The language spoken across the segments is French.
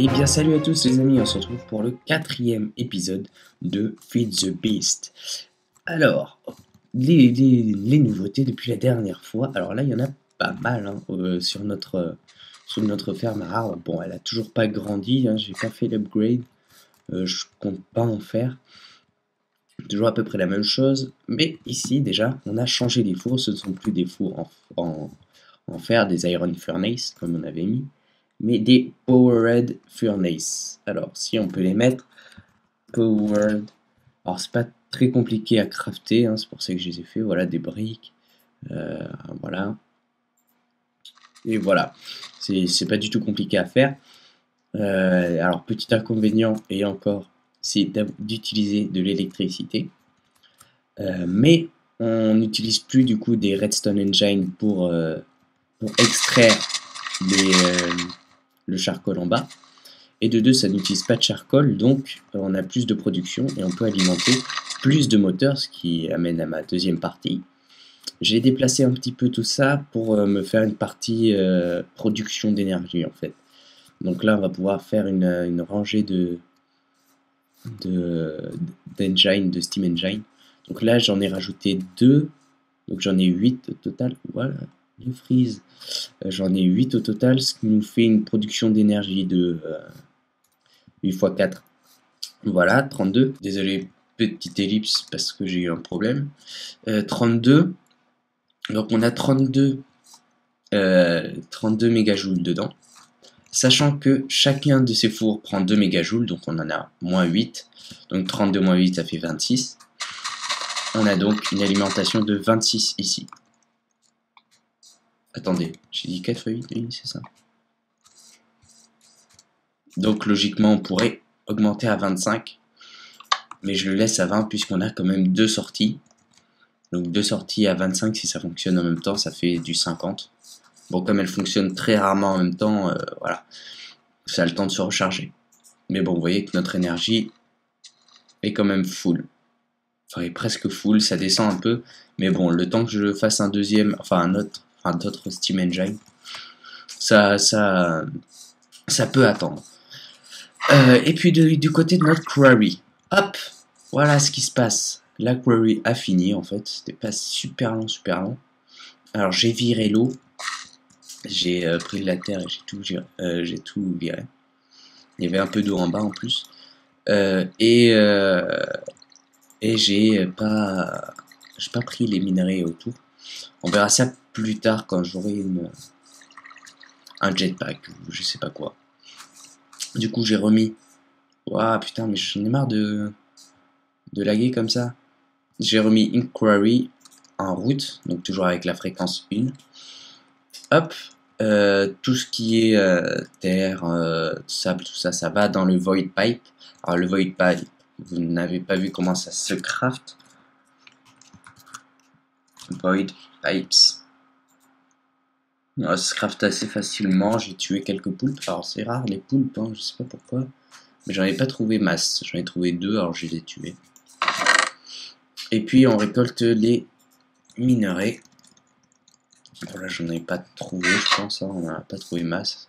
Et bien salut à tous les amis, on se retrouve pour le 4e épisode de Feed the Beast. Alors, les nouveautés depuis la dernière fois, alors là il y en a pas mal sur notre ferme à arbres. Bon, elle a toujours pas grandi, j'ai pas fait l'upgrade, je compte pas en faire. Toujours à peu près la même chose, mais ici déjà on a changé les fours, ce ne sont plus des fours en fer, des Iron Furnace comme on avait mis, mais des Powered Furnace. Alors, si on peut les mettre, Powered. Alors, c'est pas très compliqué à crafter, c'est pour ça que je les ai fait. Voilà, des briques. Voilà. Et voilà. C'est pas du tout compliqué à faire. Alors, petit inconvénient, et encore, c'est d'utiliser de l'électricité. Mais on n'utilise plus du coup des Redstone Engine pour extraire le charcoal en bas. Et de deux, ça n'utilise pas de charcoal, donc on a plus de production et on peut alimenter plus de moteurs, ce qui amène à ma deuxième partie. J'ai déplacé un petit peu tout ça pour me faire une partie production d'énergie en fait. Donc là, on va pouvoir faire une rangée d'engine, de steam engine. Donc là, j'en ai rajouté 2, donc j'en ai 8 au total. Voilà, le freeze. J'en ai 8 au total, ce qui nous fait une production d'énergie de 8 x 4. Voilà, 32. Désolé, petite ellipse parce que j'ai eu un problème. 32. Donc on a 32 mégajoules dedans. Sachant que chacun de ces fours prend 2 mégajoules, donc on en a moins 8. Donc 32 moins 8, ça fait 26. On a donc une alimentation de 26 ici. Attendez, j'ai dit 4 x 8, oui, c'est ça. Donc logiquement, on pourrait augmenter à 25. Mais je le laisse à 20 puisqu'on a quand même 2 sorties. Donc 2 sorties à 25, si ça fonctionne en même temps, ça fait du 50. Bon, comme elle fonctionne très rarement en même temps, voilà, ça a le temps de se recharger. Mais bon, vous voyez que notre énergie est quand même full. Enfin, est presque full, ça descend un peu. Mais bon, le temps que je fasse un deuxième, d'autres Steam Engine, ça peut attendre. Et puis du côté de notre quarry, hop, voilà ce qui se passe. La quarry a fini en fait, c'était pas super long. Alors j'ai viré l'eau, j'ai pris de la terre et j'ai tout viré. Il y avait un peu d'eau en bas en plus. Et j'ai pas pris les minerais autour. On verra ça plus tard quand j'aurai un jetpack ou je sais pas quoi. Du coup j'ai remis. Ouah putain, mais j'en ai marre de laguer comme ça. J'ai remis Inquiry en route, donc toujours avec la fréquence 1. Hop, tout ce qui est terre, sable, tout ça, ça va dans le Void Pipe. Alors le Void Pipe, vous n'avez pas vu comment ça se craft. Void Pipes. Ça se craft assez facilement, j'ai tué quelques poulpes. Alors c'est rare les poulpes, je sais pas pourquoi. Mais j'en ai pas trouvé masse, j'en ai trouvé 2, alors je les ai tués. Et puis on récolte les minerais. Bon, là j'en ai pas trouvé, je pense, on n'a pas trouvé masse.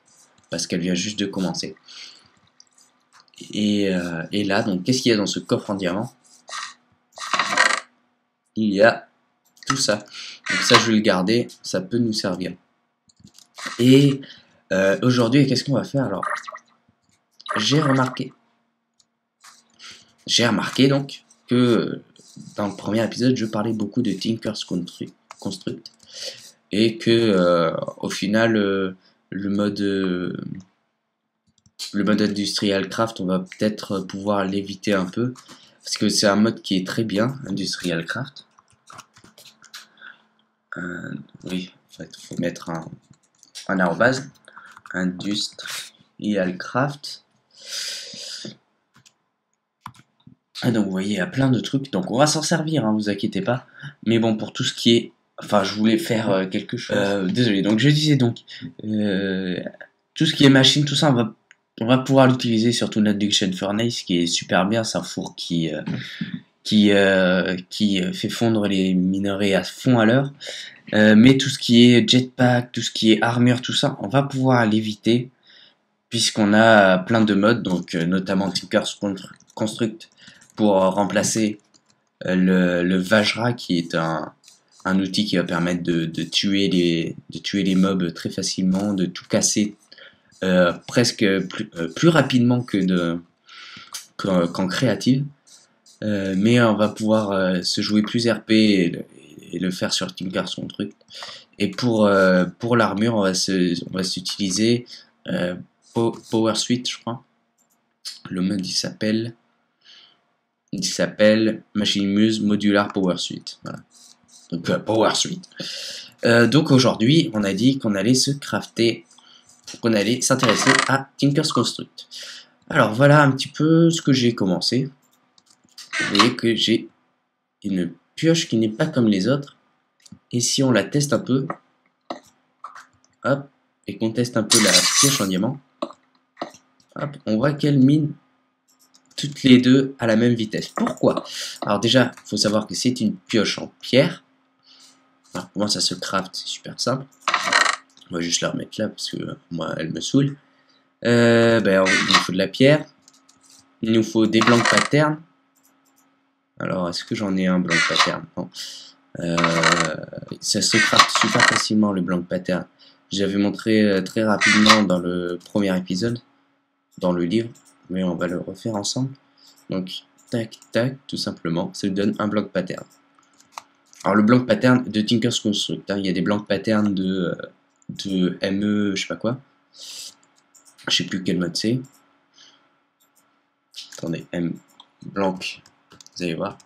Parce qu'elle vient juste de commencer. Et là, donc qu'est-ce qu'il y a dans ce coffre en diamant? Il y a tout ça. Donc ça je vais le garder, ça peut nous servir. Et aujourd'hui, qu'est-ce qu'on va faire alors? J'ai remarqué donc que dans le premier épisode, je parlais beaucoup de Tinker's Construct et que au final, le mode Industrial Craft, on va peut-être pouvoir l'éviter un peu parce que c'est un mode qui est très bien, Industrial Craft. Oui, en fait, il faut mettre un arrobase, Industrial Craft. Ah, donc vous voyez, il y a plein de trucs, donc on va s'en servir, vous inquiétez pas. Mais bon, pour tout ce qui est... Enfin, je voulais faire quelque chose. Désolé, donc je disais donc... tout ce qui est machine, tout ça, on va pouvoir l'utiliser, surtout l'Induction Furnace, qui est super bien, c'est un four qui fait fondre les minerais à fond à l'heure. Mais tout ce qui est jetpack, tout ce qui est armure, tout ça, on va pouvoir l'éviter puisqu'on a plein de modes, donc notamment Tinker's Construct pour remplacer le Vajra, qui est un outil qui va permettre de tuer les mobs très facilement, de tout casser presque plus rapidement qu'en créative. Mais on va pouvoir se jouer plus RP et le faire sur Tinker's Construct. Et pour l'armure, on va s'utiliser Power Suite, je crois. Le mode il s'appelle Machine Muse Modular Power Suite. Voilà. Donc Power Suite. Donc aujourd'hui, on a dit qu'on allait qu'on allait s'intéresser à Tinker's Construct. Alors voilà un petit peu ce que j'ai commencé. Vous voyez que j'ai une pioche qui n'est pas comme les autres. Et si on la teste un peu, hop, et qu'on teste un peu la pioche en diamant, hop, on voit qu'elle mine toutes les deux à la même vitesse. Pourquoi? Alors déjà, il faut savoir que c'est une pioche en pierre. Alors comment ça se craft? C'est super simple. On va juste la remettre là parce que moi elle me saoule. Il nous faut de la pierre. Il nous faut des blancs patterns. Alors est-ce que j'en ai un blanc pattern? Non. Ça se craft super facilement le blanc pattern. J'avais montré très rapidement dans le premier épisode, dans le livre, mais on va le refaire ensemble. Donc tac tac, tout simplement, ça nous donne un blanc pattern. Alors le blanc pattern de Tinker's Construct, hein, il y a des blancs patterns de ME, je sais pas quoi. Je sais plus quel mode c'est. Attendez, M blanc, vous allez voir.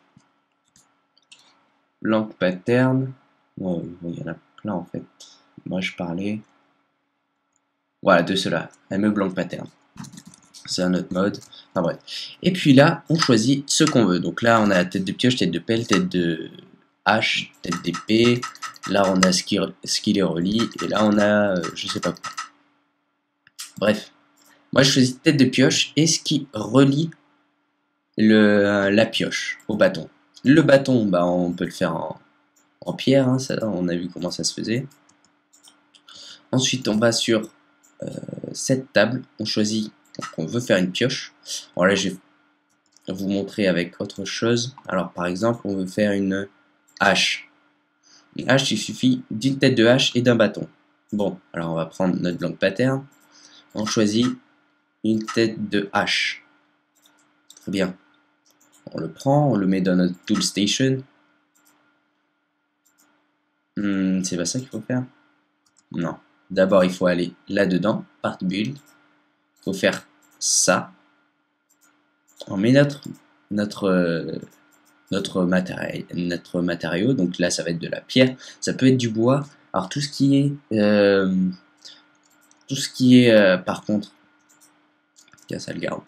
Blanc pattern. Oh, il y en a plein en fait. Moi je parlais. Voilà, de cela. ME blanc pattern. C'est un autre mode. Enfin bref. Et puis là, on choisit ce qu'on veut. Donc là, on a tête de pioche, tête de pelle, tête de hache, tête d'épée. Là, on a ce qui les relie. Et là, on a je sais pas quoi. Bref. Moi, je choisis tête de pioche et ce qui relie la pioche au bâton. Le bâton, bah, on peut le faire en pierre. Hein, ça, on a vu comment ça se faisait. Ensuite, on va sur cette table. On choisit. Donc, on veut faire une pioche. Alors là, je vais vous montrer avec autre chose. Alors, par exemple, on veut faire une hache. Une hache, il suffit d'une tête de hache et d'un bâton. Bon, alors on va prendre notre blanc pattern. On choisit une tête de hache. Très bien. On le prend, on le met dans notre tool station. C'est pas ça qu'il faut faire? Non. D'abord, il faut aller là-dedans, part build. Il faut faire ça. On met notre matériau. Donc là, ça va être de la pierre. Ça peut être du bois. Alors tout ce qui est, par contre, tiens, ça le garde.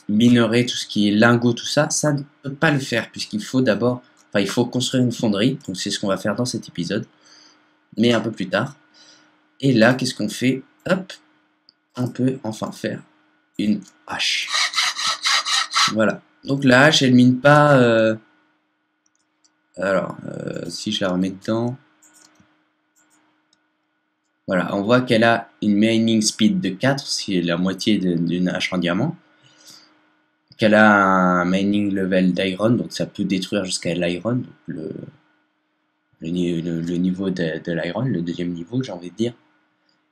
Minerai, tout ce qui est lingot, tout ça, ça ne peut pas le faire puisqu'il faut d'abord, enfin, il faut construire une fonderie. Donc c'est ce qu'on va faire dans cet épisode, mais un peu plus tard. Et là, qu'est-ce qu'on fait? Hop, on peut enfin faire une hache. Voilà. Donc la hache, elle mine pas. Alors, si je la remets dedans. Voilà, on voit qu'elle a une mining speed de 4, c'est la moitié d'une hache en diamant. Qu'elle a un mining level d'iron, donc ça peut détruire jusqu'à l'iron, le niveau de l'iron, le deuxième niveau, j'ai envie de dire.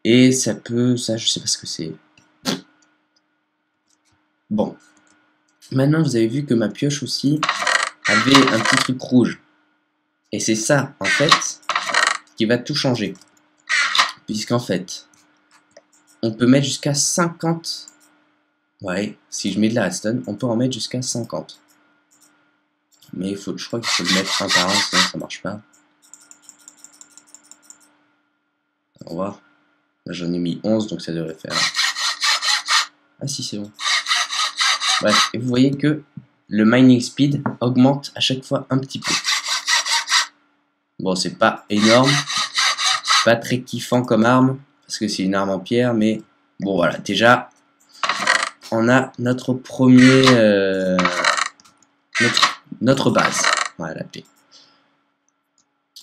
Et ça peut, ça je sais pas ce que c'est. Bon. Maintenant vous avez vu que ma pioche aussi avait un petit truc rouge. Et c'est ça, en fait, qui va tout changer. Puisqu'en fait, on peut mettre jusqu'à 50. Ouais, si je mets de la redstone, on peut en mettre jusqu'à 50. Mais je crois qu'il faut le mettre un par un, sinon ça marche pas. On va voir. Là j'en ai mis 11, donc ça devrait faire. Ah si, c'est bon. Bref, et vous voyez que le mining speed augmente à chaque fois un petit peu. Bon, c'est pas énorme. Pas très kiffant comme arme, parce que c'est une arme en pierre, mais bon voilà, déjà on a notre premier notre base, on va l'appeler.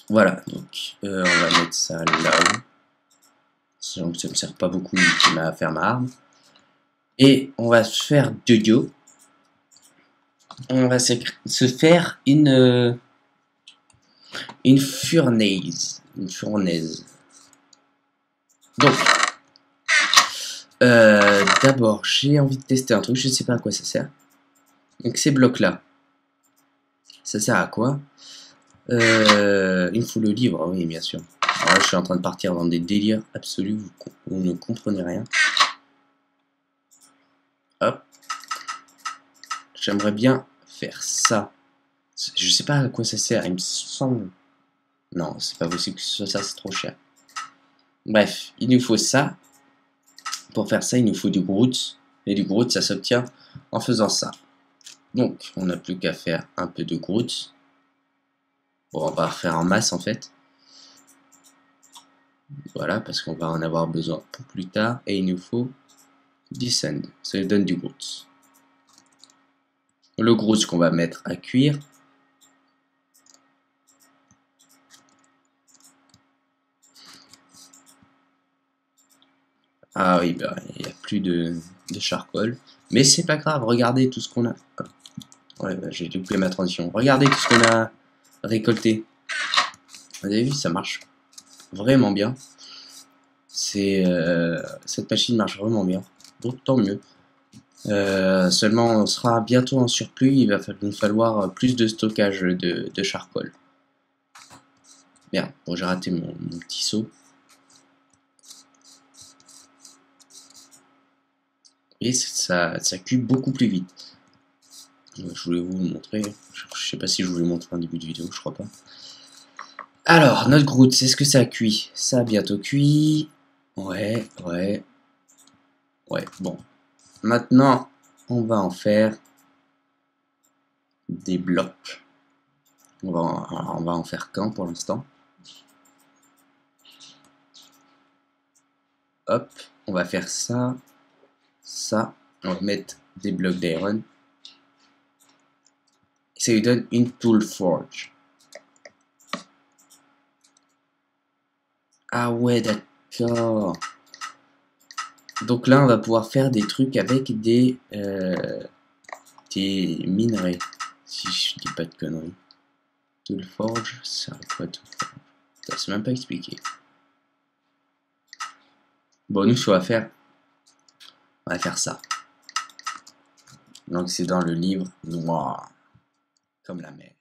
Voilà, donc on va mettre ça là-haut, Ça me sert pas beaucoup à faire ma arme. Et on va se faire Jojo. On va se faire une fournaise. Une fournaise. Donc, d'abord, j'ai envie de tester un truc. Je ne sais pas à quoi ça sert. Donc, ces blocs-là, ça sert à quoi? Il me faut le livre, oui, bien sûr. Alors là, je suis en train de partir dans des délires absolus. Vous ne comprenez rien. Hop. J'aimerais bien faire ça. Je sais pas à quoi ça sert. Il me semble... Non, c'est pas possible que ce soit ça, c'est trop cher. Bref, il nous faut ça. Pour faire ça, il nous faut du Groot. Et du Groot, ça s'obtient en faisant ça. Donc, on n'a plus qu'à faire un peu de Groot. Bon, on va refaire en masse, en fait. Voilà, parce qu'on va en avoir besoin pour plus tard. Et il nous faut du sand. Ça nous donne du Groot. Le Groot qu'on va mettre à cuire. Ah oui, bah, il n'y a plus de charcoal. Mais c'est pas grave, regardez tout ce qu'on a. Ouais, bah, j'ai loupé ma transition. Regardez tout ce qu'on a récolté. Vous avez vu, ça marche vraiment bien. Cette machine marche vraiment bien. Donc tant mieux. Seulement, on sera bientôt en surplus. Il va nous falloir plus de stockage de charcoal. Merde, bon, j'ai raté mon petit saut. Et ça cuit beaucoup plus vite. Je voulais vous montrer. Je sais pas si je vous l'ai montré en début de vidéo, je crois pas. Alors, notre Groot, c'est ce que ça cuit. Ça a bientôt cuit. Ouais, bon. Maintenant, on va en faire des blocs. On va en faire qu'un pour l'instant. Hop, on va faire ça. Ça, on va mettre des blocs d'iron. Ça lui donne une tool forge. Ah ouais, d'accord. Donc là, on va pouvoir faire des trucs avec des minerais. Si je dis pas de conneries. Tool forge, ça va quoi Tool forge? Ça c'est même pas expliqué. Bon, nous, ce qu'on va faire, on va faire ça. Donc c'est dans le livre noir, comme la mer.